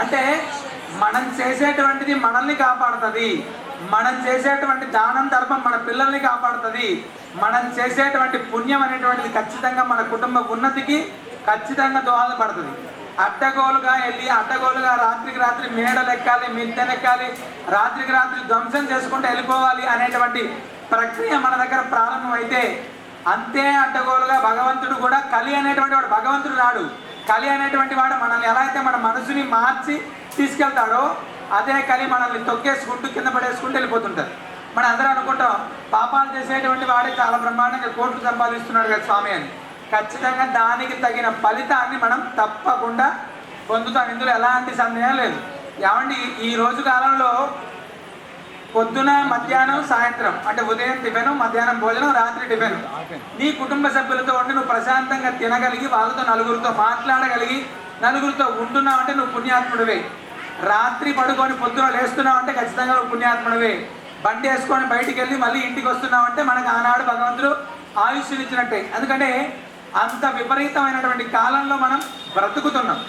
అంటే మనం చేసేటువంటిది మనల్ని కాపాడుతుంది, మనం చేసేటువంటి దానం ధర్మం మన పిల్లల్ని కాపాడుతుంది, మనం చేసేటువంటి పుణ్యం అనేటువంటిది ఖచ్చితంగా మన కుటుంబ ఉన్నతికి ఖచ్చితంగా దోహదపడుతుంది. అడ్డగోలుగా వెళ్ళి అడ్డగోలుగా రాత్రికి రాత్రి మేడలెక్కాలి, మిద్దెనెక్కాలి, రాత్రికి రాత్రి ధ్వంసం చేసుకుంటూ వెళ్ళిపోవాలి అనేటువంటి ప్రక్రియ మన దగ్గర ప్రారంభమైతే అంతే అడ్డగోలుగా భగవంతుడు కూడా కలి అనేటువంటి వాడు, భగవంతుడు రాడు, కలి అనేటువంటి వాడు మనల్ని ఎలా అయితే మన మనసుని మార్చి తీసుకెళ్తాడో అదే కలి మనల్ని తొక్కేసుకుంటూ కింద పడేసుకుంటూ వెళ్ళిపోతుంటారు. మనం అందరూ అనుకుంటాం పాపాలు చేసేటువంటి వాడే చాలా బ్రహ్మాండంగా కోట్లు సంపాదిస్తున్నాడు కదా స్వామి అని. ఖచ్చితంగా దానికి తగిన ఫలితాన్ని మనం తప్పకుండా పొందుతాం, ఇందులో ఎలాంటి సందేహం లేదు. ఏమండి ఈ రోజు కాలంలో పొద్దున మధ్యాహ్నం సాయంత్రం అంటే ఉదయం టిఫిన్, మధ్యాహ్నం భోజనం, రాత్రి టిఫిన్, నీ కుటుంబ సభ్యులతో ఉండి నువ్వు ప్రశాంతంగా తినగలిగి వాళ్ళతో నలుగురితో మాట్లాడగలిగి నలుగురితో ఉంటున్నావు అంటే నువ్వు పుణ్యాత్ముడివే. రాత్రి పడుకొని పొద్దున లేస్తున్నావు అంటే ఖచ్చితంగా నువ్వు పుణ్యాత్ముడివే. బండి వేసుకొని బయటికి వెళ్ళి మళ్ళీ ఇంటికి వస్తున్నావు అంటే మనకు ఆనాడు భగవంతుడు ఆయుష్నిచ్చినట్టే. ఎందుకంటే అంత విపరీతమైనటువంటి కాలంలో మనం బ్రతుకుతున్నాం.